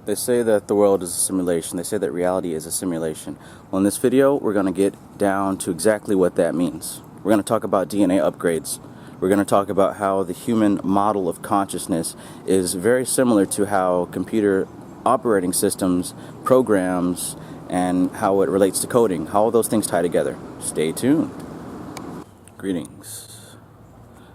They say that the world is a simulation. They say that reality is a simulation. Well, in this video, we're going to get down to exactly what that means. We're going to talk about DNA upgrades. We're going to talk about how the human model of consciousness is very similar to how computer operating systems, programs, and how it relates to coding. How all those things tie together. Stay tuned. Greetings.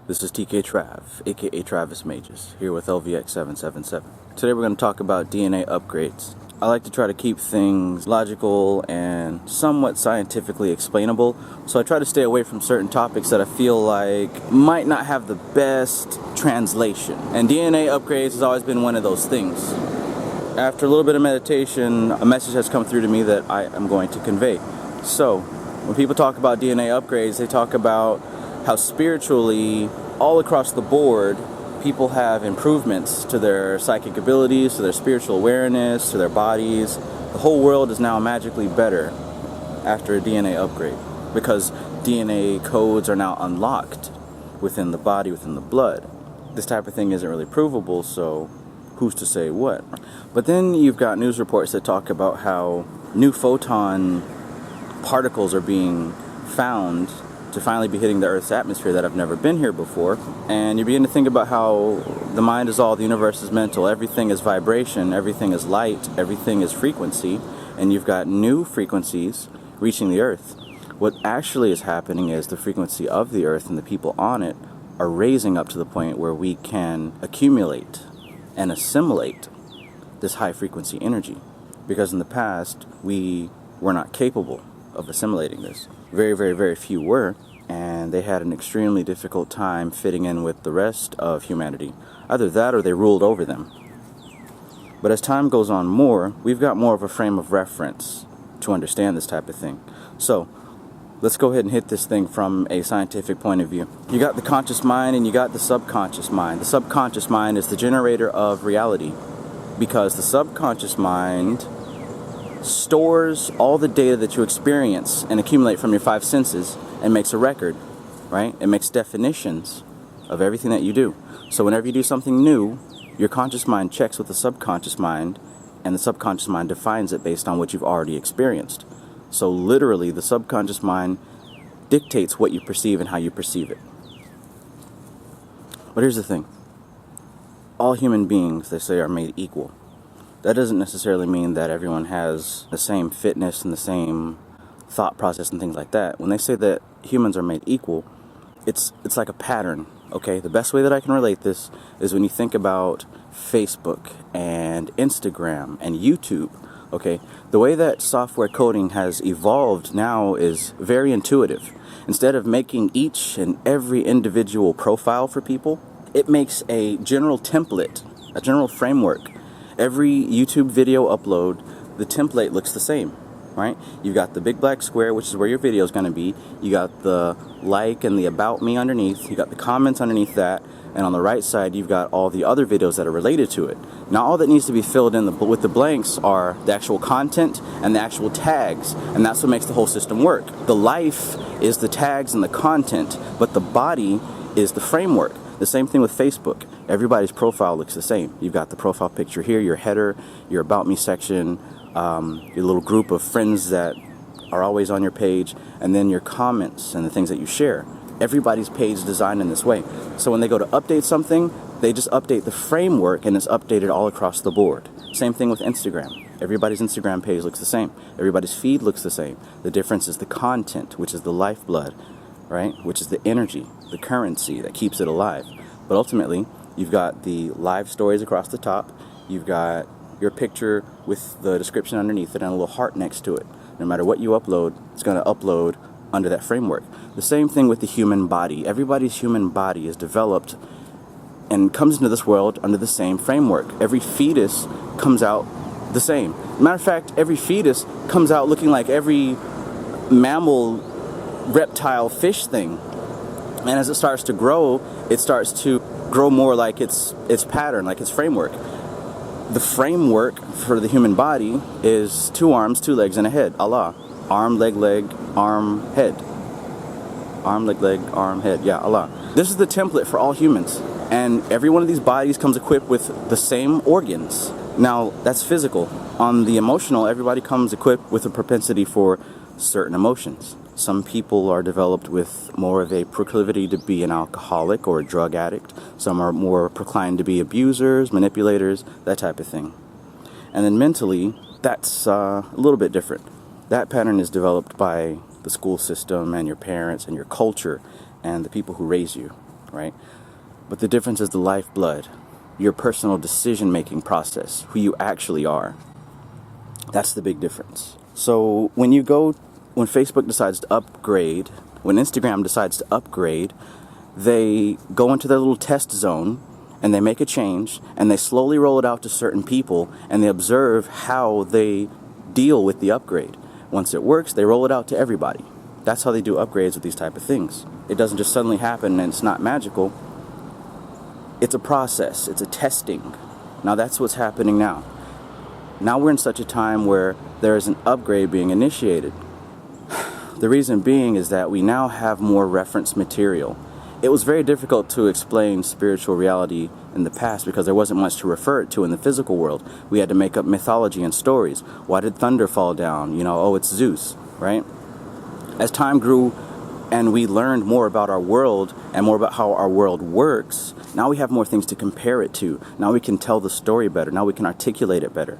This is TK Trav, aka Travis Magus, here with LVX777. Today we're going to talk about DNA upgrades. I like to try to keep things logical and somewhat scientifically explainable, so I try to stay away from certain topics that I feel like might not have the best translation. And DNA upgrades has always been one of those things. After a little bit of meditation, a message has come through to me that I am going to convey. So, when people talk about DNA upgrades, they talk about how spiritually, all across the board, people have improvements to their psychic abilities, to their spiritual awareness, to their bodies. The whole world is now magically better after a DNA upgrade because DNA codes are now unlocked within the body, within the blood. This type of thing isn't really provable, so who's to say what? But then you've got news reports that talk about how new photon particles are being found to finally be hitting the Earth's atmosphere that have never been here before. And you begin to think about how the mind is all, the universe is mental, everything is vibration, everything is light, everything is frequency, and you've got new frequencies reaching the Earth. What actually is happening is the frequency of the Earth and the people on it are raising up to the point where we can accumulate and assimilate this high frequency energy. Because in the past, we were not capable of assimilating this. Very, very, very few were, and they had an extremely difficult time fitting in with the rest of humanity. Either that or they ruled over them. But as time goes on more, we've got more of a frame of reference to understand this type of thing. So, let's go ahead and hit this thing from a scientific point of view. You got the conscious mind and you got the subconscious mind. The subconscious mind is the generator of reality because the subconscious mind stores all the data that you experience and accumulate from your five senses and makes a record, right? It makes definitions of everything that you do. So whenever you do something new, your conscious mind checks with the subconscious mind, and the subconscious mind defines it based on what you've already experienced. So literally, the subconscious mind dictates what you perceive and how you perceive it. But here's the thing. All human beings, they say, are made equal. That doesn't necessarily mean that everyone has the same fitness and the same thought process and things like that. When they say that humans are made equal, it's like a pattern, okay? The best way that I can relate this is when you think about Facebook and Instagram and YouTube, okay? The way that software coding has evolved now is very intuitive. Instead of making each and every individual profile for people, it makes a general template, a general framework. Every YouTube video upload, the template looks the same, right? You've got the big black square, which is where your video is going to be. You got the like and the about me underneath. You got the comments underneath that. And on the right side, you've got all the other videos that are related to it. Now, all that needs to be filled in with the blanks are the actual content and the actual tags. And that's what makes the whole system work. The life is the tags and the content, but the body is the framework. The same thing with Facebook. Everybody's profile looks the same. You've got the profile picture here, your header, your about me section, your little group of friends that are always on your page, and then your comments and the things that you share. Everybody's page is designed in this way. So when they go to update something, they just update the framework and it's updated all across the board. Same thing with Instagram. Everybody's Instagram page looks the same. Everybody's feed looks the same. The difference is the content, which is the lifeblood, right? Which is the energy, the currency that keeps it alive. But ultimately, you've got the live stories across the top. You've got your picture with the description underneath it and a little heart next to it. No matter what you upload, it's going to upload under that framework. The same thing with the human body. Everybody's human body is developed and comes into this world under the same framework. Every fetus comes out the same. Matter of fact, every fetus comes out looking like every mammal, reptile, fish thing. And as it starts to grow, it starts to grow more like its pattern, like its framework. The framework for the human body is 2 arms, 2 legs, and a head. Allah. Arm, leg, arm, head. Arm, leg, arm, head. Yeah, Allah. This is the template for all humans. And every one of these bodies comes equipped with the same organs, Now, that's physical. On the emotional, everybody comes equipped with a propensity for certain emotions. Some people are developed with more of a proclivity to be an alcoholic or a drug addict. Some are more proclined to be abusers, manipulators, that type of thing. And then mentally, that's a little bit different. That pattern is developed by the school system and your parents and your culture and the people who raise you, right? But the difference is the lifeblood, your personal decision-making process, who you actually are. That's the big difference. So when Facebook decides to upgrade, when Instagram decides to upgrade, they go into their little test zone and they make a change and they slowly roll it out to certain people and they observe how they deal with the upgrade. Once it works, they roll it out to everybody. That's how they do upgrades with these type of things. It doesn't just suddenly happen and it's not magical. It's a process. It's a testing. Now that's what's happening now. Now we're in such a time where there is an upgrade being initiated. The reason being is that we now have more reference material. It was very difficult to explain spiritual reality in the past because there wasn't much to refer it to in the physical world. We had to make up mythology and stories. Why did thunder fall down? Oh, it's Zeus, right? As time grew and we learned more about our world and more about how our world works, now we have more things to compare it to. Now we can tell the story better. Now we can articulate it better.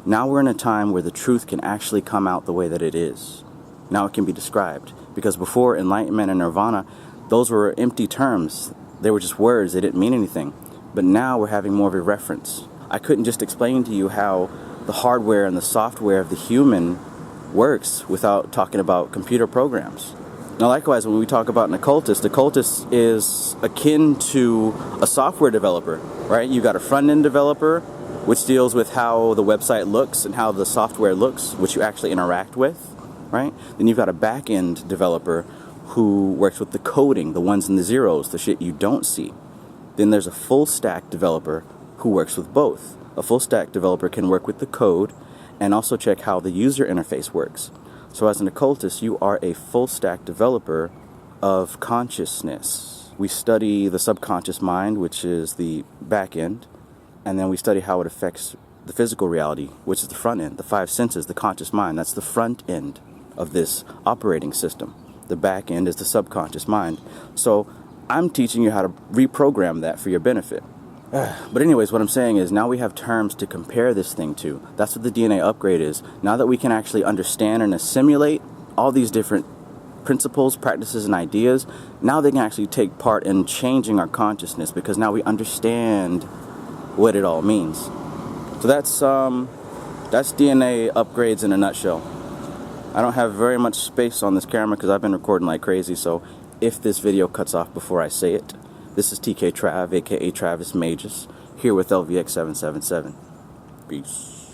Now we're in a time where the truth can actually come out the way that it is. Now it can be described. Because before enlightenment and nirvana, those were empty terms. They were just words. They didn't mean anything. But now we're having more of a reference. I couldn't just explain to you how the hardware and the software of the human works without talking about computer programs. Now, likewise, when we talk about an occultist is akin to a software developer, right? You got a front-end developer, which deals with how the website looks and how the software looks, which you actually interact with, right? Then you've got a back-end developer who works with the coding, the ones and the zeros, the shit you don't see. Then there's a full-stack developer who works with both. A full-stack developer can work with the code and also check how the user interface works. So as an occultist, you are a full-stack developer of consciousness. We study the subconscious mind, which is the back end, and then we study how it affects the physical reality, which is the front end, the five senses, the conscious mind. That's the front end of this operating system. The back end is the subconscious mind. So I'm teaching you how to reprogram that for your benefit. But anyways, what I'm saying is now we have terms to compare this thing to. That's what the DNA upgrade is. Now that we can actually understand and assimilate all these different principles, practices, and ideas, now they can actually take part in changing our consciousness because now we understand what it all means. So that's DNA upgrades in a nutshell. I don't have very much space on this camera because I've been recording like crazy, so if this video cuts off before I say it, this is TK Trav, aka Travis Magus, here with LVX777. Peace.